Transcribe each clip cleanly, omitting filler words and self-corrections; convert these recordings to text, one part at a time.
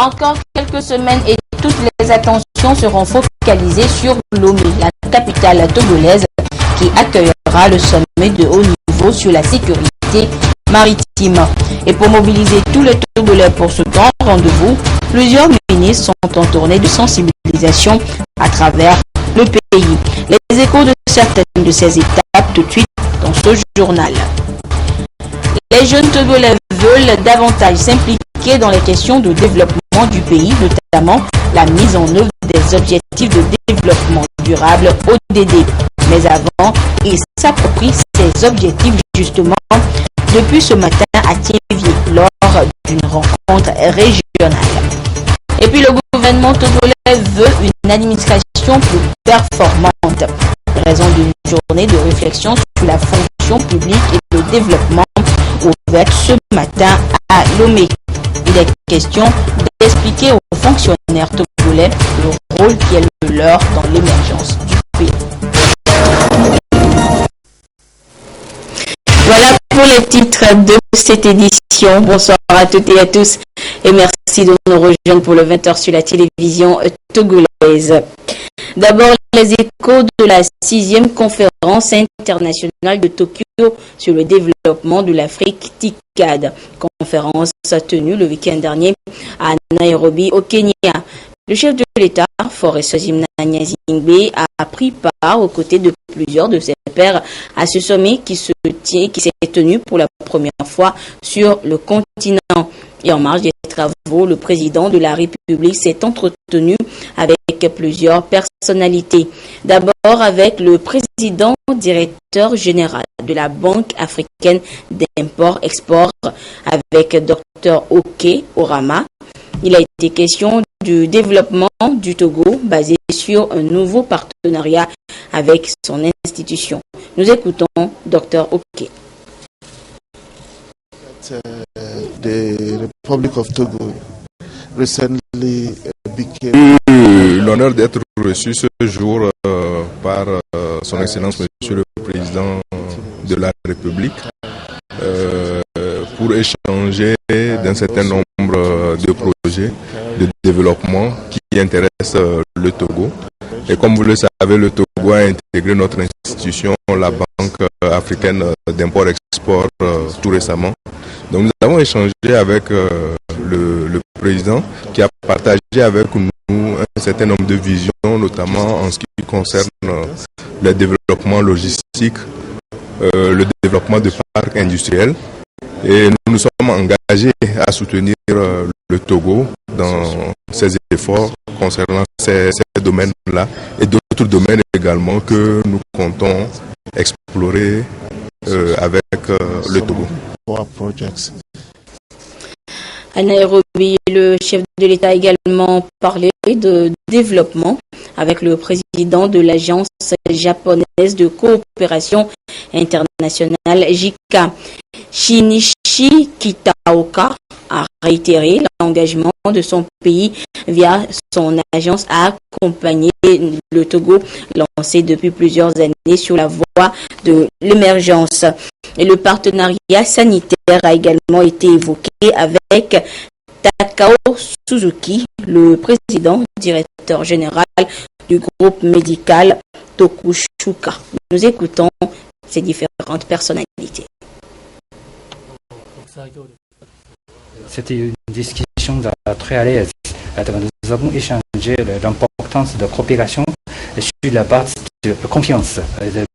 Encore quelques semaines et toutes les attentions seront focalisées sur Lomé, la capitale togolaise qui accueillera le sommet de haut niveau sur la sécurité maritime. Et pour mobiliser tous les Togolais pour ce grand rendez-vous, plusieurs ministres sont en tournée de sensibilisation à travers le pays. Les échos de certaines de ces étapes tout de suite dans ce journal. Les jeunes Togolais veulent davantage s'impliquer dans les questions de développement du pays, notamment la mise en œuvre des objectifs de développement durable ODD. Mais avant, ils s'approprient ces objectifs justement depuis ce matin à Thiévier lors d'une rencontre régionale. Et puis le gouvernement togolais veut une administration plus performante. Raison d'une journée de réflexion sur la fonction publique et le développement ouverte ce matin à Lomé. Il est question d'expliquer aux fonctionnaires togolais le rôle qui est le leur dans l'émergence du pays. Voilà pour les titres de cette édition. Bonsoir à toutes et à tous et merci de nous rejoindre pour le 20h sur la télévision togolaise. D'abord, les échos de la 6e conférence internationale de Tokyo sur le développement de l'Afrique TICAD. Conférence tenue le week-end dernier à Nairobi, au Kenya. Le chef de l'État, Forest Nanyazingbe, a pris part aux côtés de plusieurs de ses pairs à ce sommet qui s'est tenu pour la première fois sur le continent. Et en marge des travaux, le président de la République s'est entretenu avec plusieurs personnalités. D'abord avec le président directeur général de la Banque africaine d'import-export, avec Dr Oke Orama. Il a été question du développement du Togo basé sur un nouveau partenariat avec son institution. Nous écoutons Dr Oke. The Republic of Togo recently became... L'honneur d'être reçu ce jour par son Excellence Monsieur le Président de la République pour échanger d'un certain nombre de projets de développement qui intéressent le Togo. Et comme vous le savez, le Togo a intégré notre institution, la Banque africaine d'import-export, tout récemment. Donc nous avons échangé avec le président qui a partagé avec nous un certain nombre de visions, notamment en ce qui concerne le développement logistique, le développement de parcs industriels. Et nous nous sommes engagés à soutenir le Togo dans ses efforts concernant ces domaines-là et d'autres domaines également que nous comptons explorer avec le Togo. À Nairobi, le chef de l'État a également parlé de développement avec le président de l'Agence japonaise de coopération internationale JICA. Shinichi Kitaoka a réitéré l'engagement de son pays via son agence à accompagner le Togo lancé depuis plusieurs années sur la voie de l'émergence. Et le partenariat sanitaire a également été évoqué avec Takao Suzuki, le président directeur général du groupe médical Tokushuka. Nous écoutons ces différentes personnalités. C'était une discussion très à l'aise. Nous avons échangé l'importance de coopération sur la base de confiance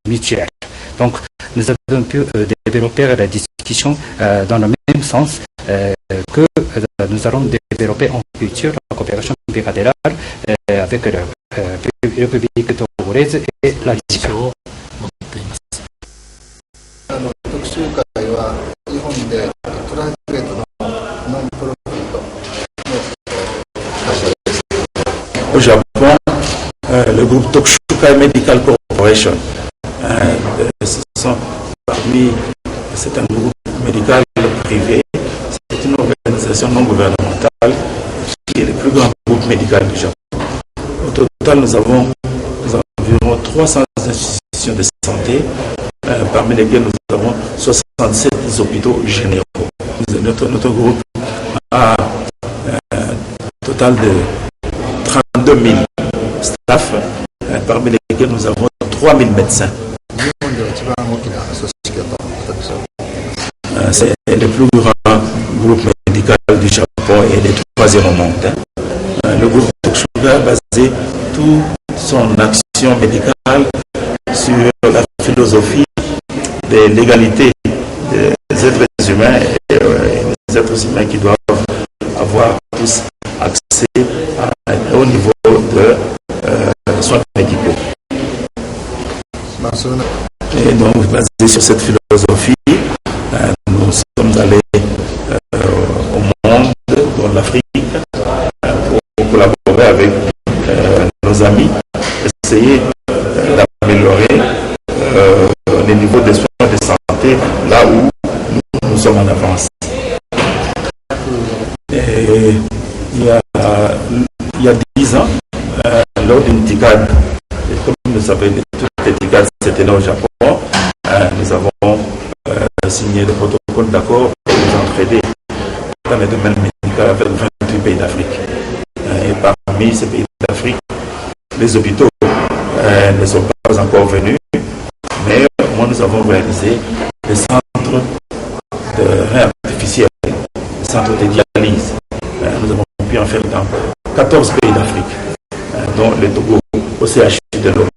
mutuelle. Donc, nous avons pu développer la discussion dans le même sens que nous allons développer en futur la coopération bilatérale avec la République togolaise et la JICA. Au Japon, le groupe Tokushuka Medical Corporation, c'est un groupe médical privé, c'est une organisation non gouvernementale qui est le plus grand groupe médical du Japon. Au total, nous avons environ 300 institutions de santé, parmi lesquelles nous avons 67 hôpitaux généraux. Notre groupe a total de 32 000 staff, parmi lesquels nous avons 3 000 médecins. C'est le plus grand groupe médical du Japon et le troisième au monde. Le groupe Tokusuga a basé toute son action médicale sur la philosophie de l'égalité des êtres humains et des êtres humains qui doivent avoir tous accès au niveau de soins médicaux. Et donc, basé sur cette philosophie, nous sommes allés au monde, dans l'Afrique, pour collaborer avec nos amis, essayer d'améliorer les niveaux de soins de santé là où nous sommes en avance. Et il y a 10 ans, lors d'une TICAD, comme vous le savez, toutes les TICAD c'était là au Japon, nous avons signé le protocole d'accord pour nous entraider dans le domaine médical avec 28 pays d'Afrique. Et parmi ces pays d'Afrique, les hôpitaux ne sont pas encore venus, mais moi nous avons réalisé des centres de rein artificiels, des centres de dialyse. Nous avons pu en faire dans 14 pays d'Afrique, dont le Togo, au CHU de Lomé.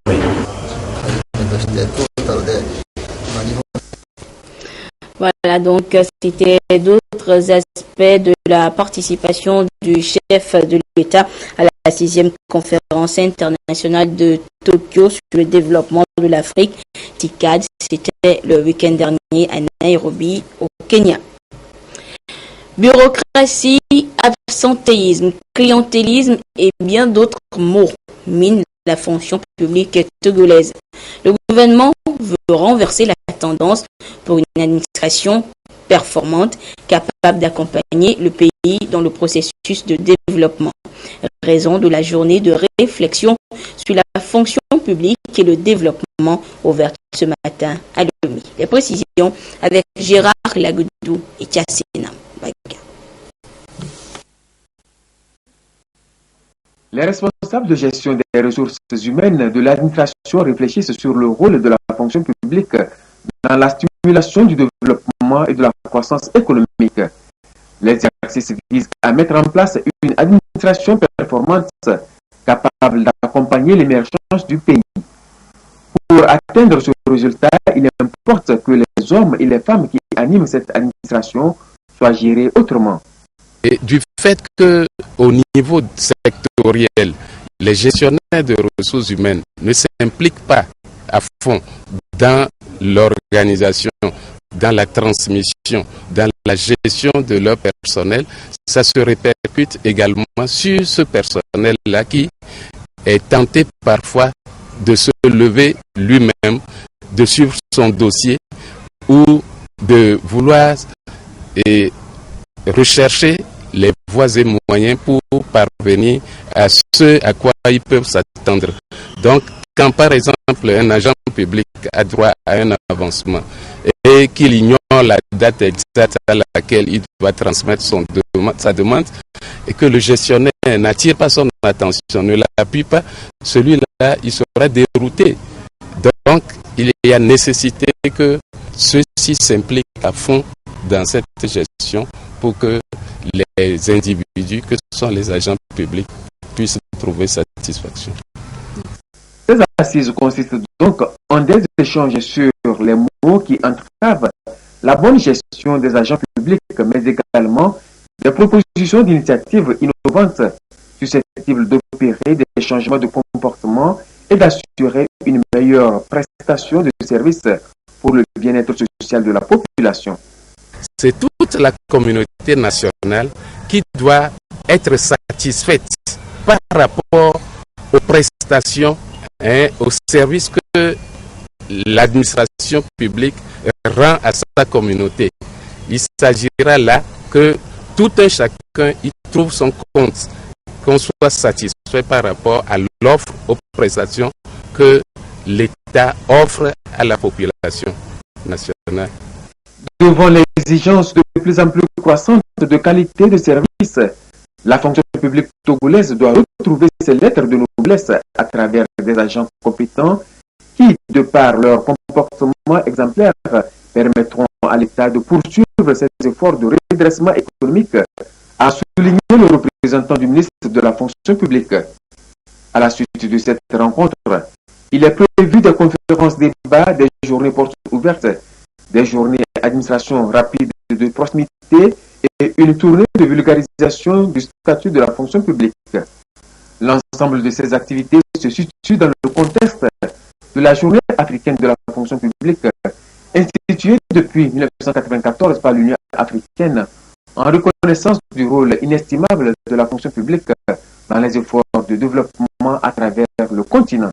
Voilà, donc c'était d'autres aspects de la participation du chef de l'État à la 6e conférence internationale de Tokyo sur le développement de l'Afrique, TICAD. C'était le week-end dernier à Nairobi, au Kenya. Bureaucratie, absentéisme, clientélisme et bien d'autres mots minent la fonction publique togolaise. Le gouvernement veut renverser la tendance pour une administration performante, capable d'accompagner le pays dans le processus de développement. Raison de la journée de réflexion sur la fonction publique et le développement ouverte ce matin à Lomé. Les précisions avec Gérard Lagoudou et Tiassena. Les responsables de gestion des ressources humaines de l'administration réfléchissent sur le rôle de la fonction publique dans la stimulation du développement et de la croissance économique. Les exercices visent à mettre en place une administration performante capable d'accompagner l'émergence du pays. Pour atteindre ce résultat, il importe que les hommes et les femmes qui animent cette administration soient gérés autrement. Et du fait qu'au niveau sectoriel, les gestionnaires de ressources humaines ne s'impliquent pas à fond dans l'organisation, dans la transmission, dans la gestion de leur personnel, ça se répercute également sur ce personnel-là qui est tenté parfois de se lever lui-même, de suivre son dossier ou de vouloir rechercher les voies et moyens pour parvenir à ce à quoi ils peuvent s'attendre. Donc, quand par exemple un agent public a droit à un avancement et qu'il ignore la date exacte à laquelle il doit transmettre sa demande et que le gestionnaire n'attire pas son attention, ne l'appuie pas, celui-là, il sera dérouté. Donc, il y a nécessité que ceux-ci s'impliquent à fond dans cette gestion pour que les individus, que sont les agents publics, puissent trouver satisfaction. Ces assises consistent donc en des échanges sur les mots qui entravent la bonne gestion des agents publics, mais également des propositions d'initiatives innovantes susceptibles d'opérer des changements de comportement et d'assurer une meilleure prestation de services pour le bien-être social de la population. C'est toute la communauté nationale qui doit être satisfaite par rapport aux prestations, aux services que l'administration publique rend à sa communauté. Il s'agira là que tout un chacun y trouve son compte, qu'on soit satisfait par rapport à l'offre aux prestations que l'État offre à la population nationale. Devant l'exigence de plus en plus croissante de qualité de service, La fonction publique togolaise doit retrouver ses lettres de noblesse à travers des agents compétents qui, de par leur comportement exemplaire, permettront à l'État de poursuivre ses efforts de redressement économique, a souligné le représentant du ministre de la fonction publique. À la suite de cette rencontre, il est prévu des conférences, débats, des journées portes ouvertes, des journées d'administration rapide de proximité et une tournée de vulgarisation du statut de la fonction publique. L'ensemble de ces activités se situe dans le contexte de la journée africaine de la fonction publique, instituée depuis 1994 par l'Union africaine, en reconnaissance du rôle inestimable de la fonction publique dans les efforts de développement à travers le continent.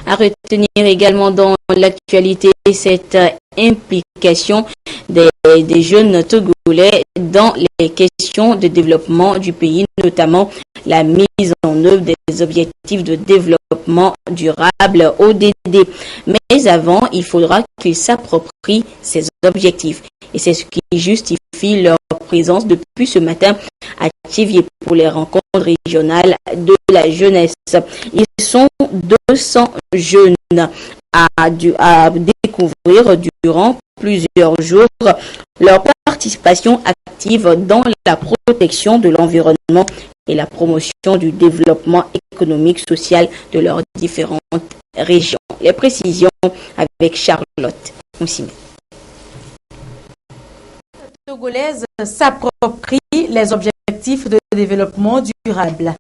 À retenir également dans l'actualité cette implication des jeunes Togolais dans les questions de développement du pays, notamment la mise en œuvre des objectifs de développement durable ODD. Mais avant, il faudra qu'ils s'approprient ces objectifs. Et c'est ce qui justifie leur présence depuis ce matin à Tivier pour les rencontres régionales de la jeunesse. Ils sont 200 jeunes à découvrir durant plusieurs jours leur participation active dans la protection de l'environnement et la promotion du développement économique social de leurs différentes régions. Les précisions avec Charlotte Moussime. La Togolaise s'approprie les objectifs de développement durable.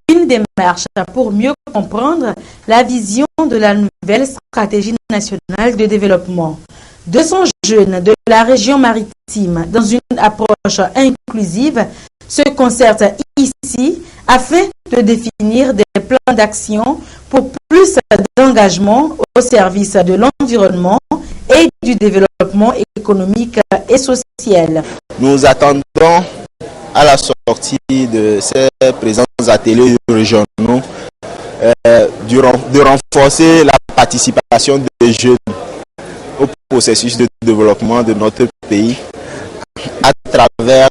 Une démarche pour mieux comprendre la vision de la nouvelle stratégie nationale de développement. 200 jeunes de la région maritime, dans une approche inclusive, se concertent ici afin de définir des plans d'action pour plus d'engagement au service de l'environnement et du développement économique et social. Nous attendons à la sortie de ces présents ateliers régionaux de renforcer la participation des jeunes au processus de développement de notre pays à travers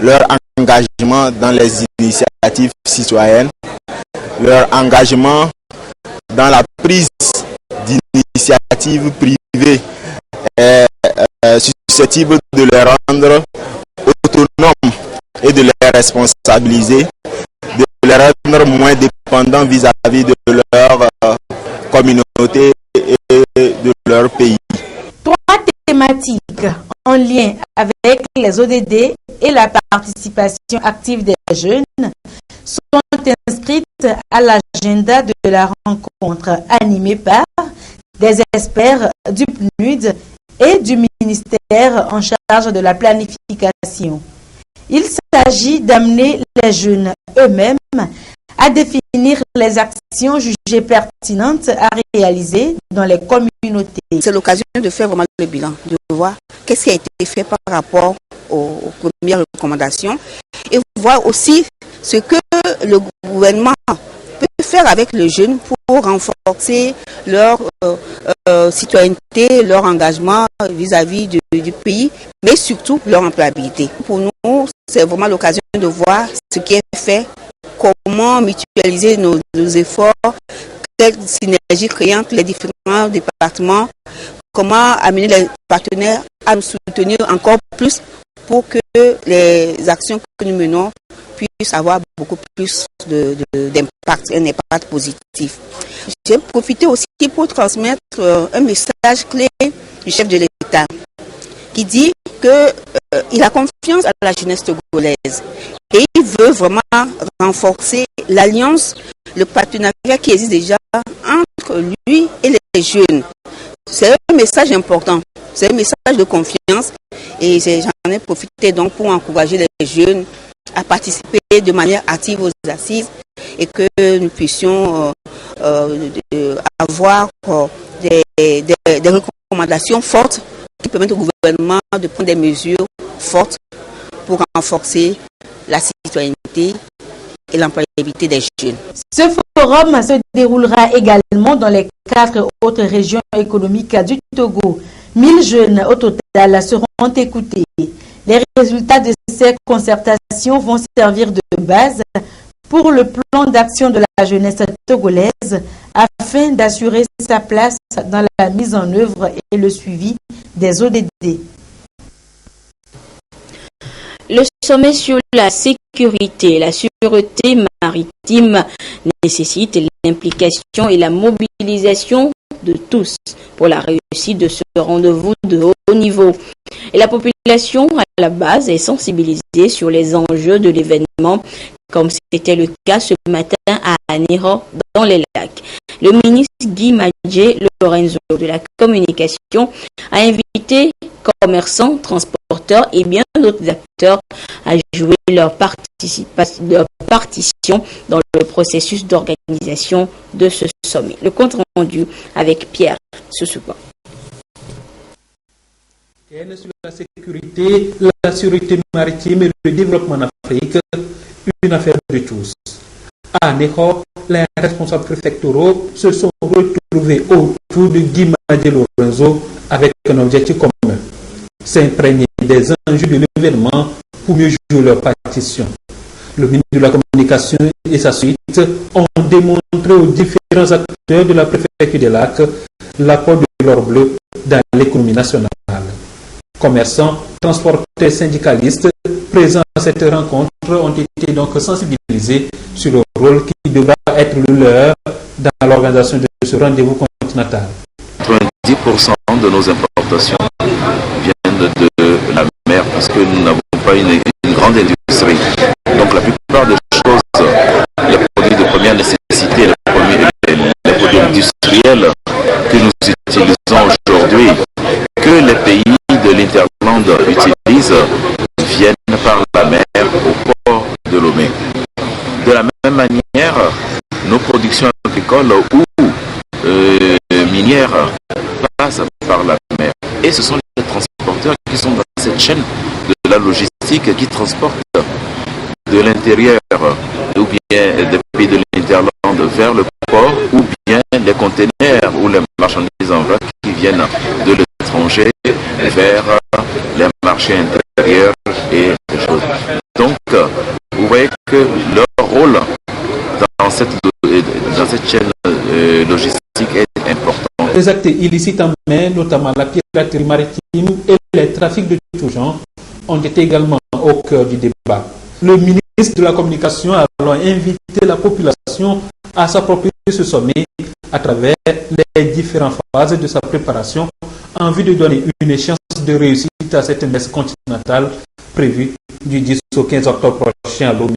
leur engagement dans les initiatives citoyennes, leur engagement dans la prise d'initiatives privées susceptibles de les rendre autonomes et de les responsabiliser, de les rendre moins dépendants vis-à-vis de leur communauté et de leur pays. 3 thématiques en lien avec les ODD et la participation active des jeunes sont inscrites à l'agenda de la rencontre animée par des experts du PNUD et du ministère en charge de la planification. Il s'agit d'amener les jeunes eux-mêmes à définir les actions jugées pertinentes à réaliser dans les communautés. C'est l'occasion de faire vraiment le bilan, de voir qu'est-ce qui a été fait par rapport aux premières recommandations et voir aussi ce que le gouvernement peut faire avec les jeunes pour renforcer leur citoyenneté, leur engagement vis-à-vis du pays, mais surtout leur employabilité. Pour nous, c'est vraiment l'occasion de voir ce qui est fait, comment mutualiser nos efforts, quelle synergie créer entre les différents départements, comment amener les partenaires à nous soutenir encore plus pour que les actions que nous menons puissent avoir beaucoup plus d'impact, un impact positif. J'ai profité aussi pour transmettre un message clé du chef de l'État qui dit qu'il a confiance à la jeunesse togolaise et il veut vraiment renforcer l'alliance, le partenariat qui existe déjà entre lui et les jeunes. C'est un message important, c'est un message de confiance et j'en ai profité donc pour encourager les jeunes à participer de manière active aux assises et que nous puissions avoir des recommandations fortes qui permettent au gouvernement de prendre des mesures fortes pour renforcer la citoyenneté et l'employabilité des jeunes. Ce forum se déroulera également dans les 4 autres régions économiques du Togo. 1000 jeunes au total seront écoutés. Les résultats de ces concertations vont servir de base pour le plan d'action de la jeunesse togolaise afin d'assurer sa place dans la mise en œuvre et le suivi des ODD. Le sommet sur la sécurité et la sûreté maritime nécessite l'implication et la mobilisation de tous pour la réussite de ce rendez-vous de haut niveau. Et la population à la base est sensibilisée sur les enjeux de l'événement, comme c'était le cas ce matin à Aniro dans les lacs. Le ministre Guy Madjé Lorenzo de la communication a invité commerçants, transporteurs et bien d'autres acteurs à jouer leur partition dans le processus d'organisation de ce sommet. Le compte rendu avec Pierre Soussoupa. Sur la sécurité, la sûreté maritime et le développement en Afrique, une affaire de tous. À Ného, les responsables préfectoraux se sont retrouvés autour de Guy Madjé Lorenzo avec un objectif commun: s'imprégner des enjeux de l'événement pour mieux jouer leur partition. Le ministre de la Communication et sa suite ont démontré aux différents acteurs de la préfecture des lacs l'apport de l'or bleu dans l'économie nationale. Commerçants, transporteurs, syndicalistes présents à cette rencontre ont été donc sensibilisés sur le rôle qui devra être le leur dans l'organisation de ce rendez-vous continental. 90% de nos importations viennent de la mer parce que nous n'avons pas une grande industrie. Donc la plupart des choses, les produits de première nécessité, les produits industriels que nous utilisons aujourd'hui, que les pays de l'Interland utilisent, viennent par la mer au port de Lomé. De la même manière, nos productions agricoles ou minières passent par la mer. Et ce sont les transporteurs qui sont dans cette chaîne de la logistique qui transportent de l'intérieur ou bien des pays de l'Interland vers le port, ou bien les conteneurs ou les marchandises en vrac qui viennent de l'étranger vers les marchés intérieurs et des choses. Donc, vous voyez que leur rôle dans cette chaîne logistique est important. Les actes illicites en mer, notamment la piraterie maritime et les trafics de tout genre, ont été également au cœur du débat. Le ministre de la Communication a alors invité la population à s'approprier ce sommet à travers les différentes phases de sa préparation en vue de donner une chance de réussite à cette messe continentale prévue du 10 au 15 octobre prochain à Lomé.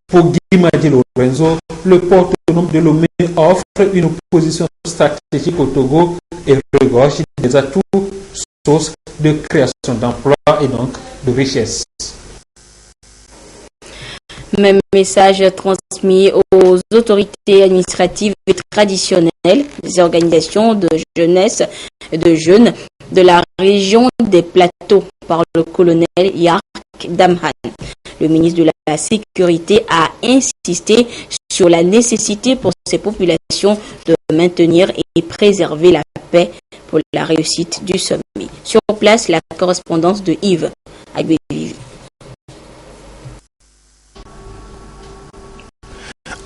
Pour Guy Madjé Lorenzo, le port autonome de Lomé offre une position stratégique au Togo et regorge des atouts, sources de création d'emplois et donc de richesses. Même message transmis aux autorités administratives et traditionnelles, des organisations de jeunesse et de jeunes de la région des Plateaux par le colonel Yark Damhan. Le ministre de la Sécurité a insisté sur la nécessité pour ces populations de maintenir et préserver la paix pour la réussite du sommet. Sur place, la correspondance de Yves Agbevivi.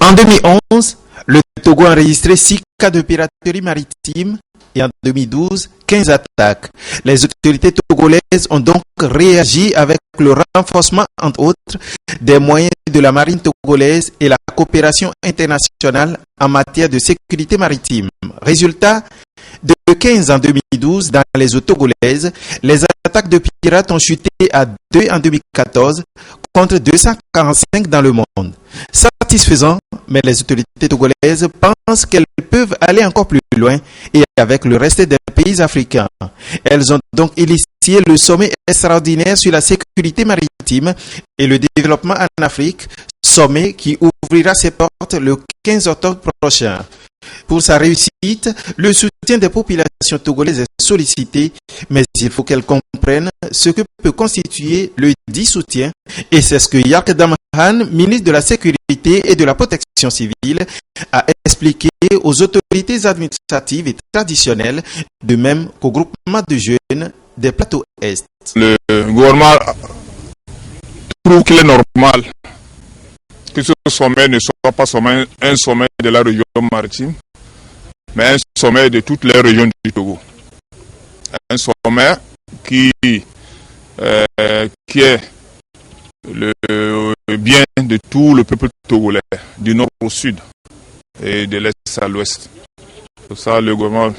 En 2011, le Togo a enregistré 6 cas de piraterie maritime et en 2012, 15 attaques. Les autorités togolaises ont donc réagi avec le renforcement, entre autres, des moyens de la marine togolaise et la coopération internationale en matière de sécurité maritime. Résultat, de 15 en 2012 dans les eaux togolaises, les attaques de pirates ont chuté à 2 en 2014 contre 245 dans le monde. Satisfaisant, mais les autorités togolaises pensent qu'elles peuvent aller encore plus loin et avec le reste des pays africains. Elles ont donc initié le sommet extraordinaire sur la sécurité maritime et le développement en Afrique, sommet qui ouvrira ses portes le 15 octobre prochain. Pour sa réussite, le soutien des populations togolaises est sollicité, mais il faut qu'elles comprennent ce que peut constituer le dit soutien, et c'est ce que Yark Damhan Han, ministre de la Sécurité et de la Protection civile, a expliqué aux autorités administratives et traditionnelles, de même qu'au groupement de jeunes des plateaux Est. Le gouvernement trouve qu'il est normal que ce sommet ne soit pas seulement un sommet de la région maritime, mais un sommet de toutes les régions du Togo. Un sommet qui est le bien de tout le peuple togolais, du nord au sud et de l'est à l'ouest. Pour ça, le gouvernement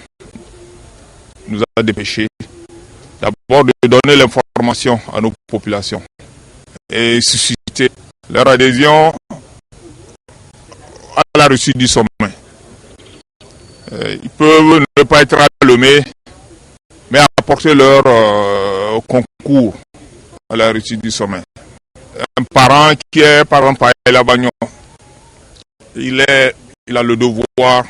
nous a dépêché d'abord de donner l'information à nos populations et susciter leur adhésion à la réussite du sommet. Ils peuvent ne pas être à Lomé, mais apporter leur concours à la réussite du sommet. Un parent qui est, par exemple, à Elabagnon, il a le devoir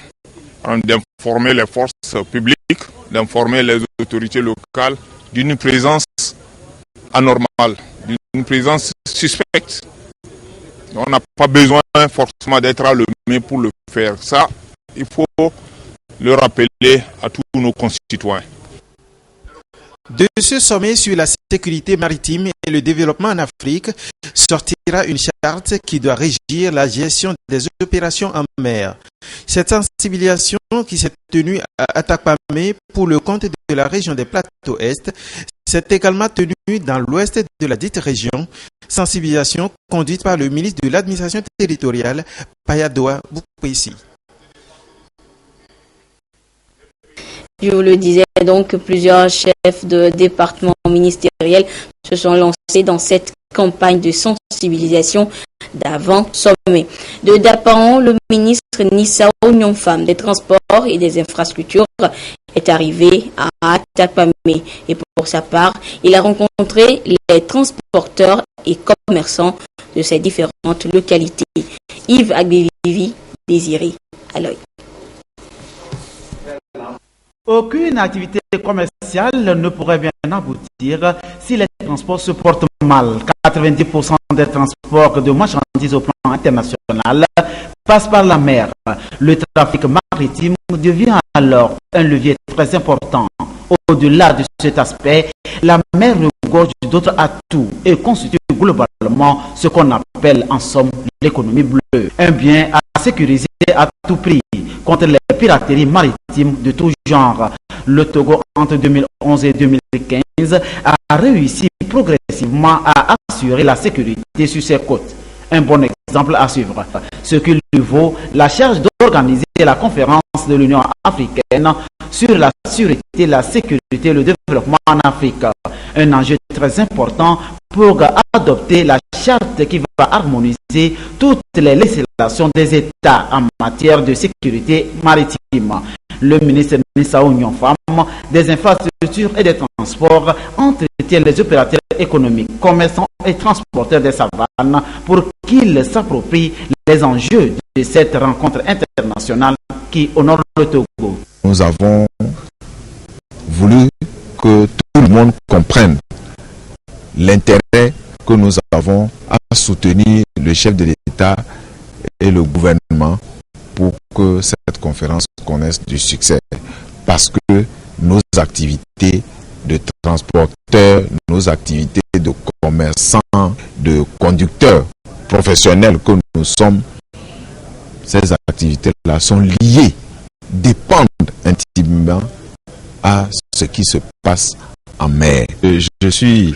d'informer les forces publiques, d'informer les autorités locales d'une présence anormale, d'une présence suspecte. On n'a pas besoin forcément d'être à Lomé pour le faire. Ça, il faut le rappeler à tous nos concitoyens. De ce sommet sur la sécurité maritime et le développement en Afrique sortira une charte qui doit régir la gestion des opérations en mer. Cette sensibilisation qui s'est tenue à Atakpamé pour le compte de la région des plateaux Est s'est également tenue dans l'ouest de la dite région, sensibilisation conduite par le ministre de l'administration territoriale, Payadoa Boukpessi. Je vous le disais donc, plusieurs chefs de département ministériels se sont lancés dans cette campagne de sensibilisation d'avant-sommet. De Daparan, le ministre Nissao Nyonfam des Transports et des Infrastructures est arrivé à Atakpamé et pour sa part, il a rencontré les transporteurs et commerçants de ces différentes localités. Yves Agbevivi, Désiré Aloy. Aucune activité commerciale ne pourrait bien aboutir si les transports se portent mal. 90% des transports de marchandises au plan international passent par la mer. Le trafic maritime devient alors un levier très important. Au-delà de cet aspect, la mer regorge d'autres atouts et constitue globalement ce qu'on appelle en somme l'économie bleue. Un bien à sécuriser à tout prix contre les pirateries maritimes de tout genre. Le Togo, entre 2011 et 2015, a réussi progressivement à assurer la sécurité sur ses côtes. Un bon exemple à suivre, ce qui lui vaut la charge d'organiser la conférence de l'Union africaine sur la sûreté, la sécurité et le développement en Afrique. Un enjeu très important pour adopter la charte qui va harmoniser toutes les législations des États en matière de sécurité maritime. Le ministre Nissao Nyonfam des infrastructures et des transports entretient les opérateurs économiques, commerçants et transporteurs des savanes pour qu'ils s'approprient les enjeux de cette rencontre internationale qui honore le Togo. Nous avons voulu que tout le monde comprenne l'intérêt que nous avons à soutenir le chef de l'État et le gouvernement pour que cette conférence connaisse du succès. Parce que nos activités de transporteurs, nos activités de commerçants, de conducteurs professionnels que nous sommes, ces activités-là sont liées, dépendent intimement à ce qui se passe en mer. Je suis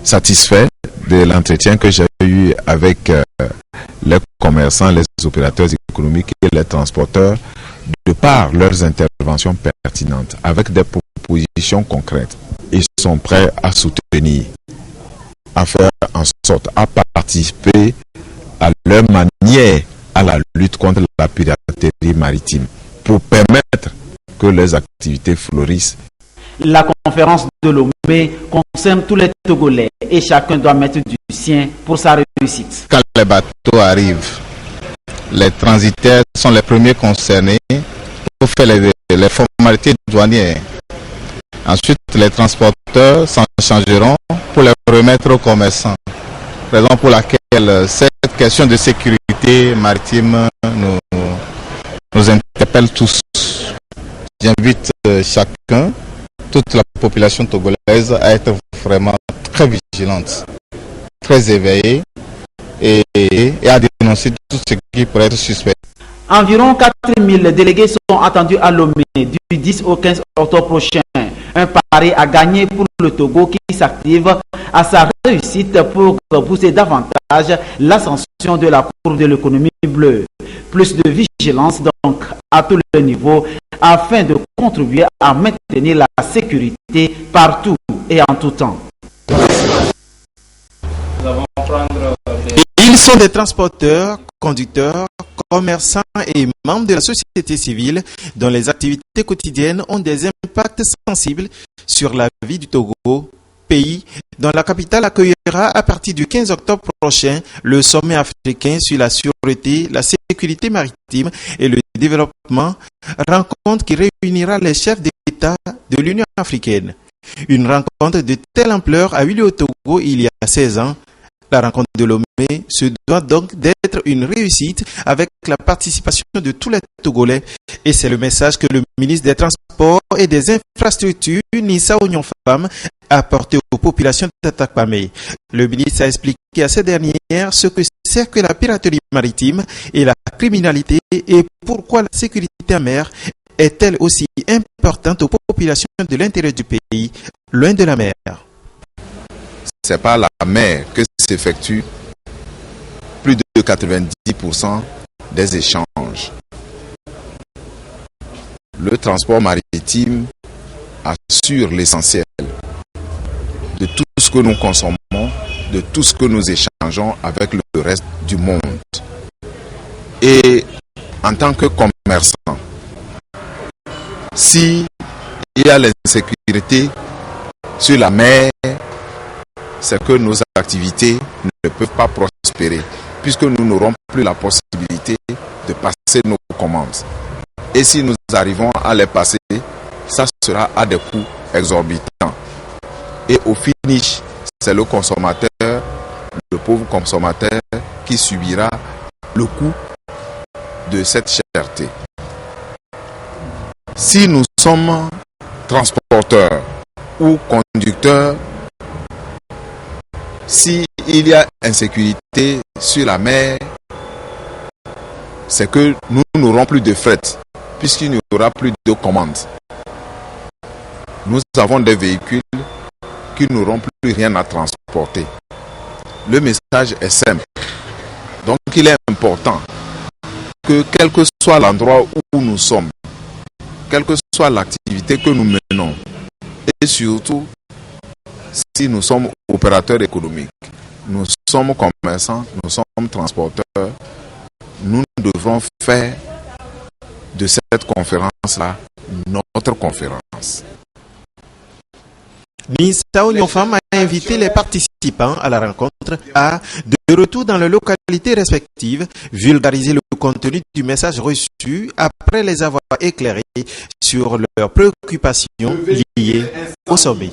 satisfait de l'entretien que j'ai eu avec les commerçants, les opérateurs économiques et les transporteurs de par leurs interventions pertinentes avec des propositions concrètes. Ils sont prêts à soutenir, à faire en sorte, à participer à leur manière à la lutte contre la piraterie maritime pour permettre que les activités fleurissent. La conférence de Lomé concerne tous les Togolais et chacun doit mettre du sien pour sa réussite. Quand les bateaux arrivent, les transitaires sont les premiers concernés pour faire les formalités douanières. Ensuite, les transporteurs s'en chargeront pour les remettre aux commerçants. Raison pour laquelle cette question de sécurité maritime nous interpelle tous. J'invite chacun, toute la population togolaise à être vraiment très vigilante, très éveillée et à dénoncer tout ce qui pourrait être suspect. Environ 4000 délégués sont attendus à Lomé du 10 au 15 octobre prochain. Un pari à gagner pour le Togo qui s'active à sa réussite pour pousser davantage l'ascension de la courbe de l'économie bleue. Plus de vigilance donc à tous les niveaux afin de contribuer à maintenir la sécurité partout et en tout temps. Ils sont des transporteurs, conducteurs, commerçants et membres de la société civile dont les activités quotidiennes ont des impacts sensibles sur la vie du Togo, pays dont la capitale accueillera à partir du 15 octobre prochain le sommet africain sur la sûreté, la sécurité maritime et le développement, rencontre qui réunira les chefs d'État de l'Union africaine. Une rencontre de telle ampleur a eu lieu au Togo il y a 16 ans. La rencontre de Lomé se doit donc d'être une réussite avec la participation de tous les Togolais. Et c'est le message que le ministre des Transports et des Infrastructures, Nissa Ognonfam, a apporté aux populations d'Atakpamé. Le ministre a expliqué à ces dernières ce que c'est que la piraterie maritime et la criminalité et pourquoi la sécurité en mer est-elle aussi importante aux populations de l'intérieur du pays, loin de la mer. C'est par la mer que s'effectuent plus de 90% des échanges. Le transport maritime assure l'essentiel de tout ce que nous consommons, de tout ce que nous échangeons avec le reste du monde. Et en tant que commerçant, s'il y a l'insécurité sur la mer, c'est que nos activités ne peuvent pas prospérer, puisque nous n'aurons plus la possibilité de passer nos commandes. Et si nous arrivons à les passer, ça sera à des coûts exorbitants. Et au finish, c'est le consommateur, le pauvre consommateur, qui subira le coût de cette cherté. Si nous sommes transporteurs ou conducteurs, s'il y a insécurité sur la mer, c'est que nous n'aurons plus de fret, puisqu'il n'y aura plus de commandes. Nous avons des véhicules qui n'auront plus rien à transporter. Le message est simple. Donc il est important que quel que soit l'endroit où nous sommes, quelle que soit l'activité que nous menons, et surtout si nous sommes opérateurs économiques, nous sommes commerçants, nous sommes transporteurs, nous devrons faire de cette conférence-là notre conférence. Nissa Ognonfam a invité les participants à la rencontre à, de retour dans leurs localités respectives, vulgariser le contenu du message reçu après les avoir éclairés sur leurs préoccupations liées au sommet.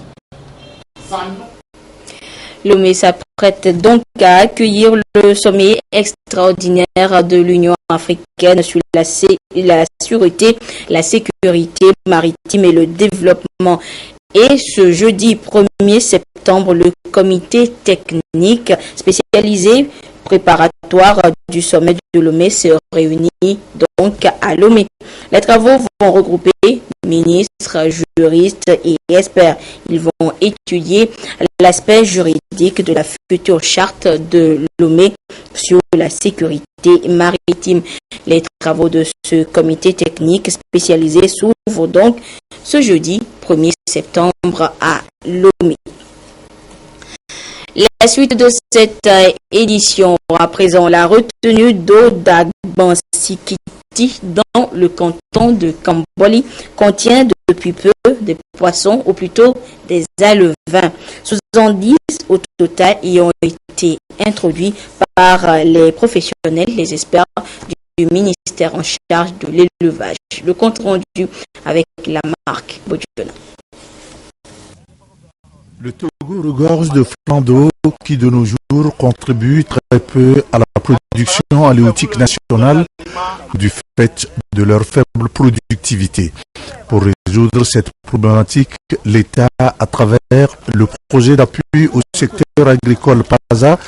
Lomé s'apprête donc à accueillir le sommet extraordinaire de l'Union africaine sur la sûreté, la sécurité maritime et le développement. Et ce jeudi 1er septembre, le comité technique spécialisé préparatoire du sommet de Lomé se réunit donc à Lomé. Les travaux vont regrouper ministres, juristes et experts. Ils vont étudier l'aspect juridique de la future charte de Lomé sur la sécurité maritime. Les travaux de ce comité technique spécialisé s'ouvrent donc ce jeudi 1er septembre à Lomé. La suite de cette édition, à présent, la retenue d'eau d'Agbansikiti dans le canton de Kamboli contient depuis peu des poissons, ou plutôt des alevins. 70 au total y ont été introduits par les professionnels, les experts du ministère en charge de l'élevage. Le compte rendu avec la marque Bodjona. Le Togo Togo regorge de flancs d'eau qui de nos jours contribuent très peu à la production halieutique nationale du fait de leur faible productivité. Pour résoudre cette problématique, l'État, à travers le projet d'appui au secteur agricole PASA,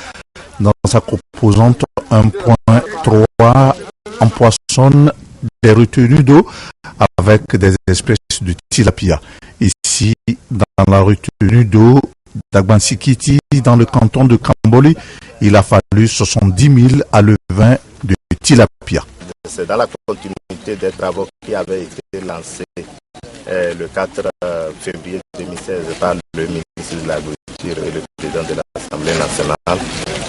dans sa composante 1.3, empoissonne des retenues d'eau avec des espèces de tilapia. Ici, dans la retenue d'eau d'Agbansikiti, dans le canton de Kamboli, il a fallu 70 000 alevins de tilapia. C'est dans la continuité des travaux qui avaient été lancés le 4 février 2016 par le ministre de l'Agriculture et le président de l'Assemblée nationale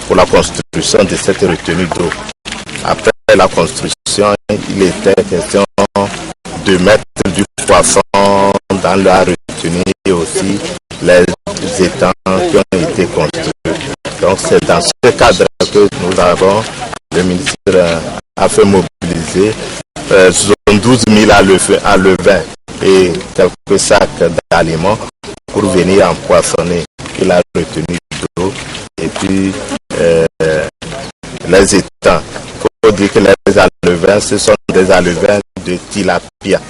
pour la construction de cette retenue d'eau. Après la construction, il était question de mettre du poisson dans la retenue et aussi les étangs qui ont été construits. Donc c'est dans ce cadre que nous avons, le ministre a fait mobiliser 72 000 alevins et quelques sacs d'aliments pour venir empoisonner la retenue d'eau et puis les étangs. Il faut dire que les alevins, ce sont des alevins de tilapia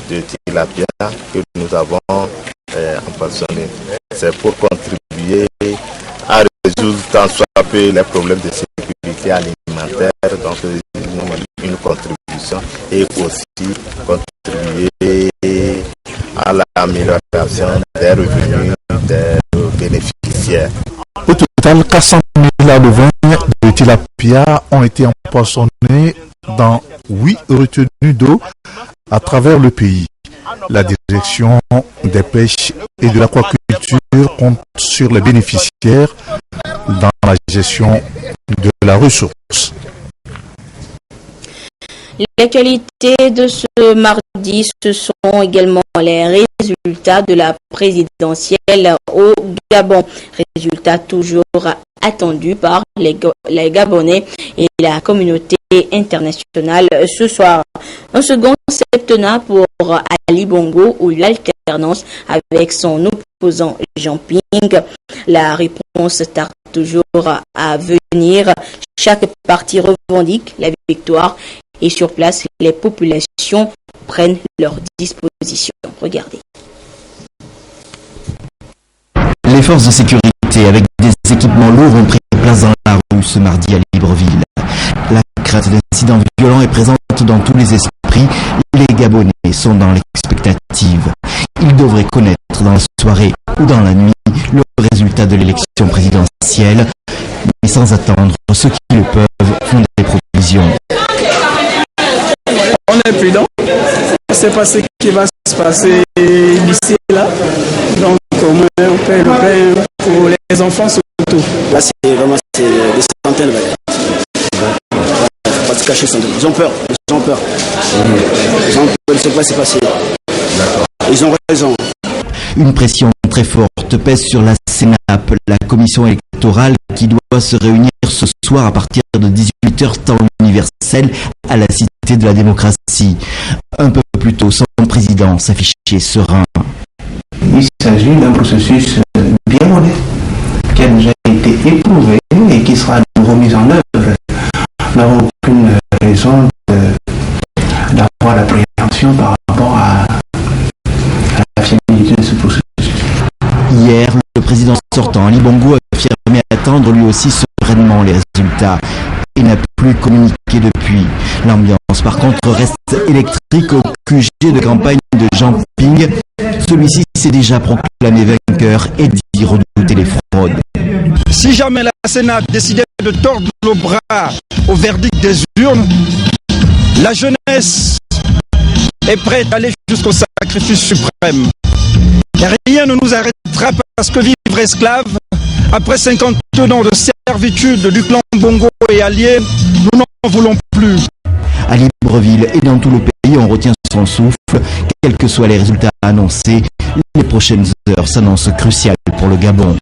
que nous avons empoisonnés. C'est pour contribuer à résoudre tant soit peu les problèmes de sécurité alimentaire, donc une contribution et aussi contribuer à l'amélioration des revenus des bénéficiaires. Au total, 400 000 alevins de tilapia ont été empoisonnés dans 8 retenues d'eau à travers le pays. La direction des pêches et de l'aquaculture compte sur les bénéficiaires dans la gestion de la ressource. L'actualité de ce mardi, ce sont également les résultats de la présidentielle au Gabon. Résultats toujours attendus par les Gabonais et la communauté internationale ce soir. Un second septennat pour Ali Bongo ou l'alternance avec son opposant Jean Ping. La réponse tarde toujours à venir. Chaque parti revendique la victoire et sur place, les populations prennent leurs dispositions. Regardez. Les forces de sécurité avec des équipements lourds ont pris place dans la rue ce mardi à Libreville. La crainte d'incidents violents est présente dans tous les esprits. Les Gabonais sont dans l'expectative. Ils devraient connaître dans la soirée ou dans la nuit le résultat de l'élection présidentielle. Mais sans attendre, ceux qui le peuvent font des provisions. On est prudent. On ne sait pas ce qui va se passer d'ici et là. Donc au moins on paie le pain pour les enfants surtout. Là c'est vraiment des centaines. Pas se cacher, ils ont peur. Ils ont peur de ce qui va se passer. Ils ont raison. Une pression très forte pèse sur la CENAP, la commission électorale qui doit se réunir ce soir à partir de 18h temps universel à la Cité de la démocratie. Un peu plus tôt, son président s'affichait serein. Il s'agit d'un processus bien honnête qui a déjà été éprouvé et qui sera de nouveau mis en œuvre. Nous n'avons aucune raison d'avoir l'appréhension par rapport à la fiabilité de ce processus. Hier, le président sortant, Ali Bongo, a affirmé attendre lui aussi sereinement les résultats et n'a plus communiqué depuis. L'ambiance, par contre, reste électrique au QG de campagne de Jean Ping. Celui-ci s'est déjà proclamé vainqueur et dit redouter les fraudes. Si jamais la Sénat décidait de tordre le bras au verdict des urnes, la jeunesse est prête à aller jusqu'au sacrifice suprême. Et rien ne nous arrêtera parce que vivre esclave, après 50 ans de servitude du clan Bongo et alliés, nous n'en voulons plus. À Libreville et dans tout le pays, on retient son souffle. Quels que soient les résultats annoncés, les prochaines heures s'annoncent cruciales pour le Gabon.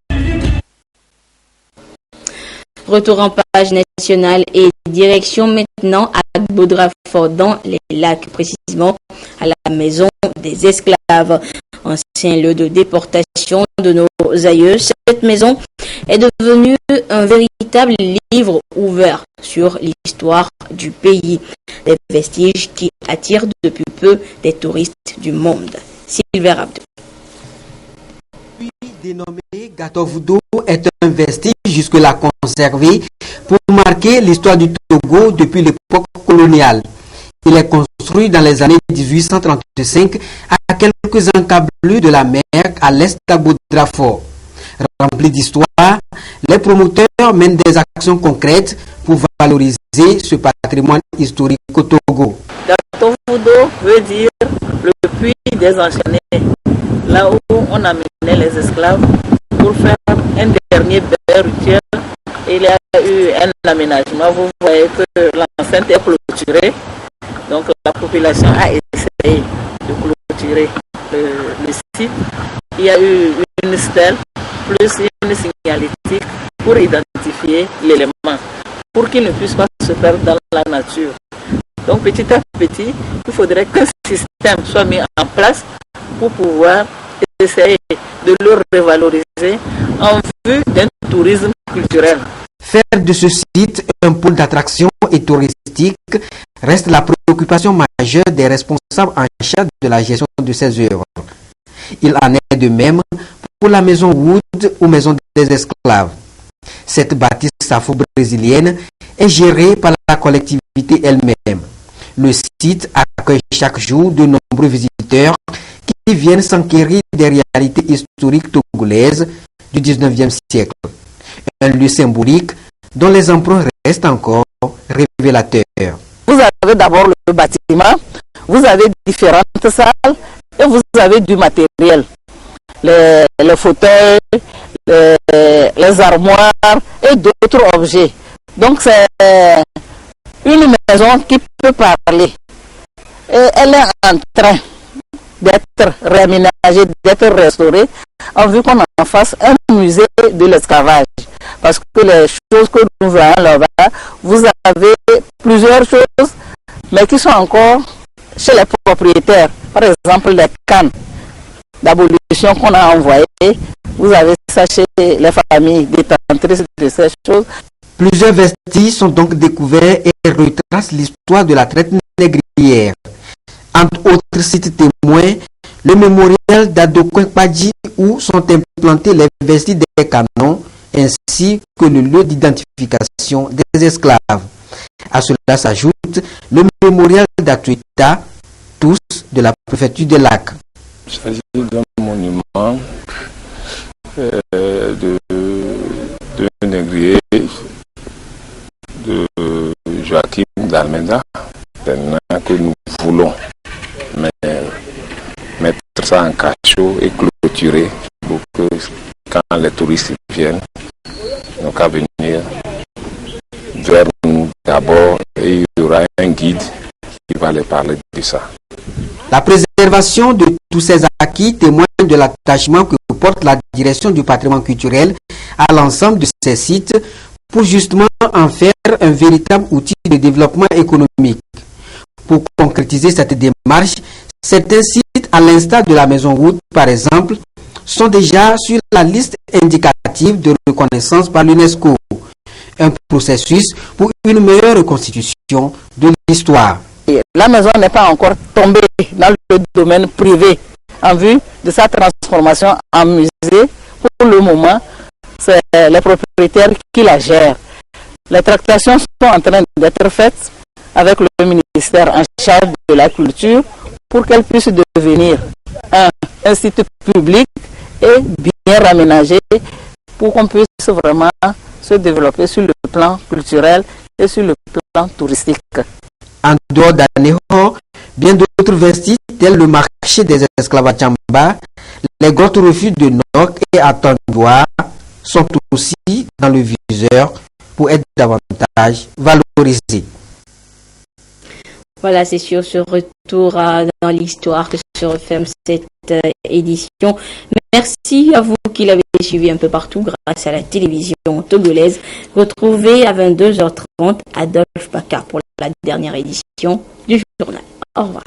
Retour en page nationale et direction maintenant à Boudrafort dans les lacs, précisément à la maison des esclaves. ancien lieu de déportation de nos aïeux. Cette maison est devenue un véritable livre ouvert sur l'histoire du pays. Des vestiges qui attirent depuis peu des touristes du monde. Sylvain Abdou. Dénommé Gatovdo est un vestige jusque-là conservé pour marquer l'histoire du Togo depuis l'époque coloniale. Il est construit dans les années 1835 à quelques encablures de la mer à l'est d'Abodrafort. Rempli d'histoire, les promoteurs mènent des actions concrètes pour valoriser ce patrimoine historique au Togo. Gatovdo veut dire le puits des enchaînés, là où on amenait les esclaves pour faire un dernier bain rituel. Il y a eu un aménagement, vous voyez que l'enceinte est clôturée, donc la population a essayé de clôturer le site. Il y a eu une stèle plus une signalétique pour identifier l'élément, pour qu'il ne puisse pas se perdre dans la nature. Donc petit à petit, il faudrait qu'un système soit mis en place pour pouvoir essayer de le revaloriser en vue d'un tourisme culturel. Faire de ce site un pôle d'attraction et touristique reste la préoccupation majeure des responsables en charge de la gestion de ces œuvres. Il en est de même pour la maison Wood ou maison des esclaves. Cette bâtisse afro-brésilienne est gérée par la collectivité elle-même. Le site accueille chaque jour de nombreux visiteurs qui viennent s'enquérir des réalités historiques togolaises du 19e siècle. Un lieu symbolique dont les emprunts restent encore révélateurs. Vous avez d'abord le bâtiment, vous avez différentes salles et vous avez du matériel. Les fauteuils, les armoires et d'autres objets. Donc c'est une maison qui peut parler. Et elle est en train d'être réaménagée, d'être restaurée, en vue qu'on en fasse un musée de l'esclavage. Parce que les choses que nous voyons là-bas, vous avez plusieurs choses, mais qui sont encore chez les propriétaires. Par exemple, les cannes d'abolition qu'on a envoyées, vous avez ça chez les familles détentrices de ces choses. Plusieurs vestiges sont donc découverts et retracent l'histoire de la traite négrière. Entre autres sites témoins, le mémorial d'Adokwen-Padji où sont implantés les vestiges des canons ainsi que le lieu d'identification des esclaves. À cela s'ajoute le mémorial d'Atuita, tous de la préfecture de Lac. Il s'agit d'un monument de négrier de Joachim d'Almeida, que nous voulons mettre ça en cachot et clôturer pour que quand les touristes viennent, ils n'ont qu'à venir vers nous d'abord et il y aura un guide qui va les parler de ça. La préservation de tous ces acquis témoigne de l'attachement que porte la direction du patrimoine culturel à l'ensemble de ces sites pour justement en faire un véritable outil de développement économique. Pour concrétiser cette démarche, certains sites, à l'instar de la Maison Wood par exemple, sont déjà sur la liste indicative de reconnaissance par l'UNESCO. Un processus pour une meilleure reconstitution de l'histoire. La maison n'est pas encore tombée dans le domaine privé en vue de sa transformation en musée. Pour le moment, c'est les propriétaires qui la gèrent. Les tractations sont en train d'être faites avec le ministère en charge de la culture pour qu'elle puisse devenir un site public et bien raménagé pour qu'on puisse vraiment se développer sur le plan culturel et sur le plan touristique. En dehors d'Aného, bien d'autres vestiges tels le marché des esclaves à Tchamba, les grottes refuges de Nok et à Tandoua sont aussi dans le viseur pour être davantage valorisés. Voilà, c'est sur ce retour dans l'histoire que se referme cette édition. Merci à vous qui l'avez suivi un peu partout grâce à la télévision togolaise. Retrouvez à 22h30 Adolphe Baka pour la dernière édition du journal. Au revoir.